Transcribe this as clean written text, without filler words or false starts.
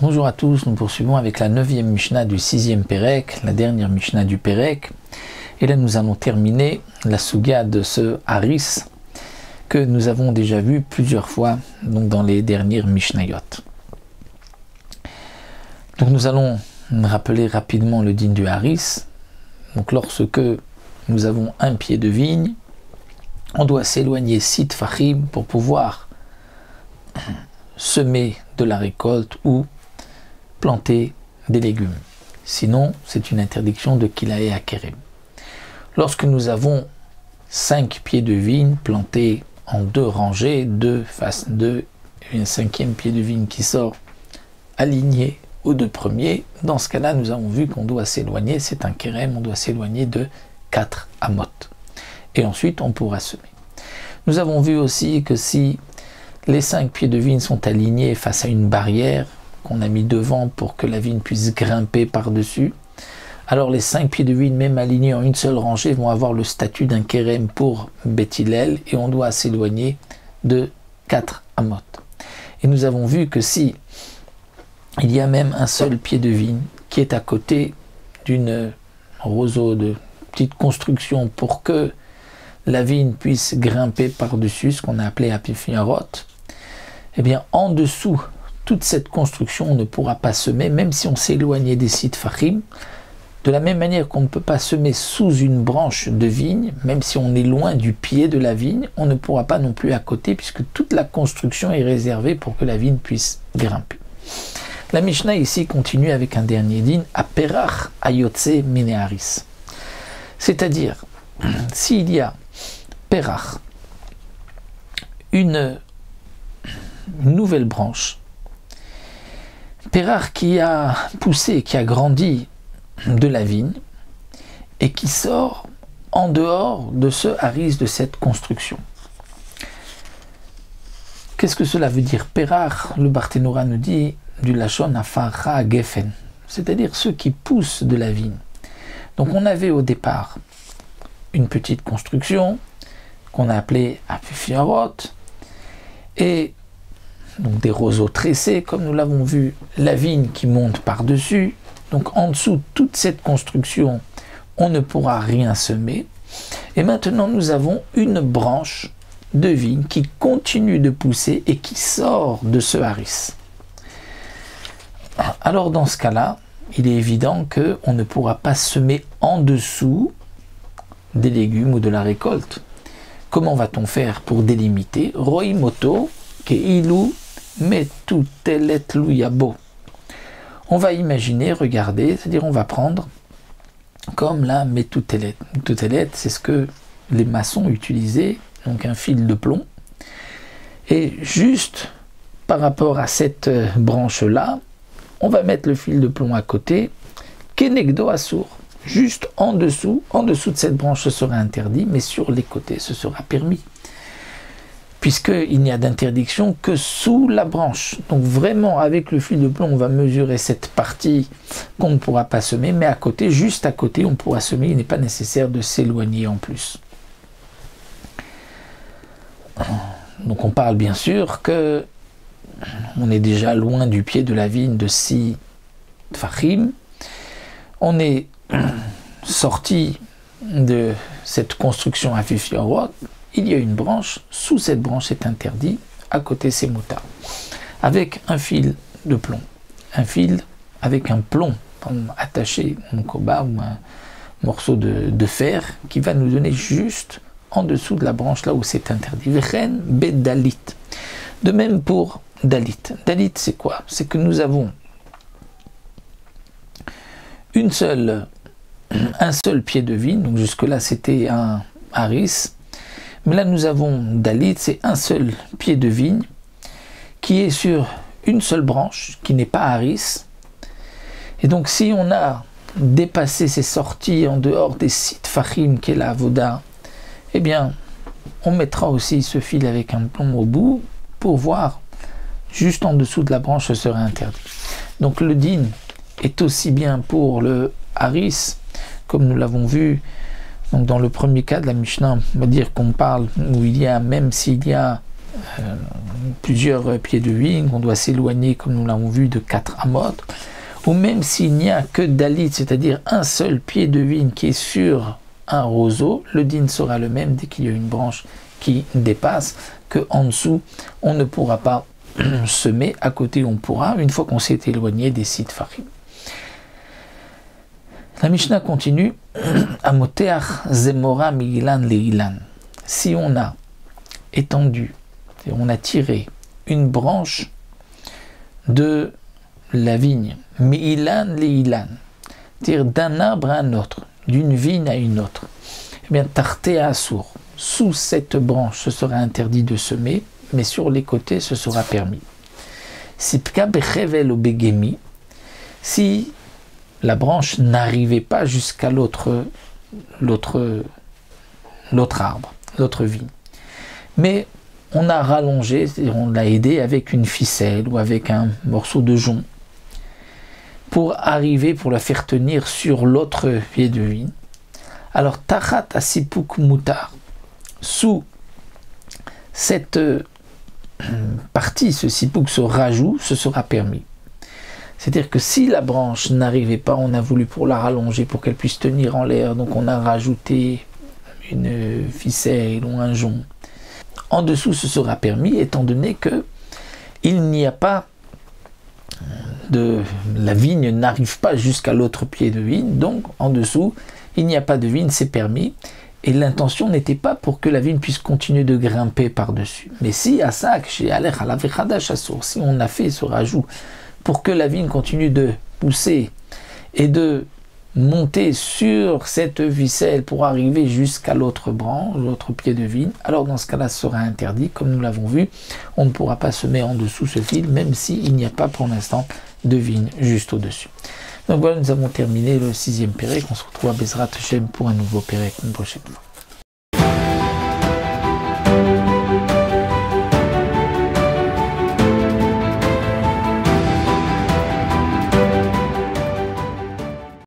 Bonjour à tous, nous poursuivons avec la 9e Mishnah du 6e Pérec, la dernière Mishnah du Pérec. Et là nous allons terminer la Suga de ce Haris que nous avons déjà vu plusieurs fois donc dans les dernières Mishnayot. Donc nous allons rappeler rapidement le din du Haris. Donc lorsque nous avons un pied de vigne, on doit s'éloigner 6 tfachim pour pouvoir semer de la récolte ou planter des légumes. Sinon, c'est une interdiction de kilae akerem. Lorsque nous avons 5 pieds de vigne plantés en 2 rangées, 2 face 2, et un 5e pied de vigne qui sort aligné aux 2 premiers, dans ce cas-là, nous avons vu qu'on doit s'éloigner, c'est un kerem, on doit s'éloigner de 4 amot. Et ensuite, on pourra semer. Nous avons vu aussi que si les 5 pieds de vigne sont alignés face à une barrière qu'on a mis devant pour que la vigne puisse grimper par-dessus, alors les 5 pieds de vigne, même alignés en une seule rangée, vont avoir le statut d'un kérem pour Beth Hillel et on doit s'éloigner de 4 amot. Et nous avons vu que si il y a même un seul pied de vigne qui est à côté d'une roseau, de petite construction pour que la vigne puisse grimper par-dessus, ce qu'on a appelé apifiarot, eh bien en dessous, toute cette construction on ne pourra pas semer, même si on s'éloignait des 6 tfachim. De la même manière qu'on ne peut pas semer sous une branche de vigne, même si on est loin du pied de la vigne, on ne pourra pas non plus à côté, puisque toute la construction est réservée pour que la vigne puisse grimper. La Mishnah ici continue avec un dernier din, à Perach ayotse mineharis. C'est-à-dire, s'il y a Perach, une nouvelle branche, Perach qui a poussé, qui a grandi de la vigne et qui sort en dehors de ce haris, de cette construction. Qu'est-ce que cela veut dire? Perach, le Barthénora nous dit du Lachon Afara Geffen, c'est-à-dire ceux qui poussent de la vigne. Donc on avait au départ une petite construction qu'on a appelée Apifiarot et donc des roseaux tressés, comme nous l'avons vu, la vigne qui monte par-dessus. Donc en dessous de toute cette construction, on ne pourra rien semer. Et maintenant, nous avons une branche de vigne qui continue de pousser et qui sort de ce haris. Alors dans ce cas-là, il est évident qu'on ne pourra pas semer en dessous des légumes ou de la récolte. Comment va-t-on faire pour délimiter? Roimoto keilu metutelet luyabo. On va imaginer, regarder, c'est-à-dire on va prendre comme la metutelet. Metutelet, c'est ce que les maçons utilisaient, donc un fil de plomb. Et juste par rapport à cette branche-là, on va mettre le fil de plomb à côté, kenegdo assour. Juste en dessous de cette branche, ce sera interdit, mais sur les côtés, ce sera permis. Puisqu'il n'y a d'interdiction que sous la branche. Donc vraiment, avec le fil de plomb, on va mesurer cette partie qu'on ne pourra pas semer, mais à côté, juste à côté, on pourra semer. Il n'est pas nécessaire de s'éloigner en plus. Donc on parle bien sûr que on est déjà loin du pied de la vigne de 6 tfachim. On est sorti de cette construction à Fifiorot. Il y a une branche, sous cette branche c'est interdit, à côté c'est moutarde. Avec un fil de plomb, un fil avec un plomb attaché, un koba ou un morceau de fer qui va nous donner juste en dessous de la branche là où c'est interdit. Vechen bedalit. De même pour dalit. Dalit c'est quoi? C'est que nous avons un seul pied de vigne, donc jusque là c'était un haris. Mais là, nous avons dalit, c'est un seul pied de vigne qui est sur une seule branche, qui n'est pas haris. Et donc, si on a dépassé ces sorties en dehors des 6 tfachim qui est la avoda, eh bien, on mettra aussi ce fil avec un plomb au bout pour voir juste en dessous de la branche, ce sera interdit. Donc, le din est aussi bien pour le haris, comme nous l'avons vu. Donc dans le premier cas de la Mishnah, on va dire qu'on parle où il y a, même s'il y a plusieurs pieds de vigne, on doit s'éloigner, comme nous l'avons vu, de 4 amot, ou même s'il n'y a que dalit, c'est-à-dire un seul pied de vigne qui est sur un roseau, le din sera le même dès qu'il y a une branche qui dépasse, que en dessous, on ne pourra pas semer, à côté on pourra, une fois qu'on s'est éloigné des sites farim. La Mishnah continue, Amoteach zemora migilan leilan. Si on a étendu, on a tiré une branche de la vigne, migilan leilan, c'est-à-dire d'un arbre à un autre, d'une vigne à une autre, eh bien, tarté à assour, sous cette branche, ce sera interdit de semer, mais sur les côtés, ce sera permis. Sipka bechevel ou begemi, si la branche n'arrivait pas jusqu'à l'autre arbre, l'autre vigne, mais on a rallongé, on l'a aidé avec une ficelle ou avec un morceau de jonc pour arriver, pour la faire tenir sur l'autre pied de vigne. Alors, tachat asipuk mutar, sous cette partie, ce sipuk, ce rajout, ce sera permis. C'est-à-dire que si la branche n'arrivait pas, on a voulu pour la rallonger, pour qu'elle puisse tenir en l'air, donc on a rajouté une ficelle ou un jonc. En dessous, ce sera permis, étant donné que il n'y a pas la vigne n'arrive pas jusqu'à l'autre pied de vigne, donc en dessous, il n'y a pas de vigne, c'est permis. Et l'intention n'était pas pour que la vigne puisse continuer de grimper par-dessus. Mais si, à ça, si on a fait ce rajout pour que la vigne continue de pousser et de monter sur cette ficelle pour arriver jusqu'à l'autre branche, l'autre pied de vigne, alors dans ce cas-là, ce sera interdit. Comme nous l'avons vu, on ne pourra pas semer en dessous ce fil, même s'il n'y a pas pour l'instant de vigne juste au-dessus. Donc voilà, nous avons terminé le 6e pérec. On se retrouve à Bezrat Hashem pour un nouveau pérec une prochaine fois.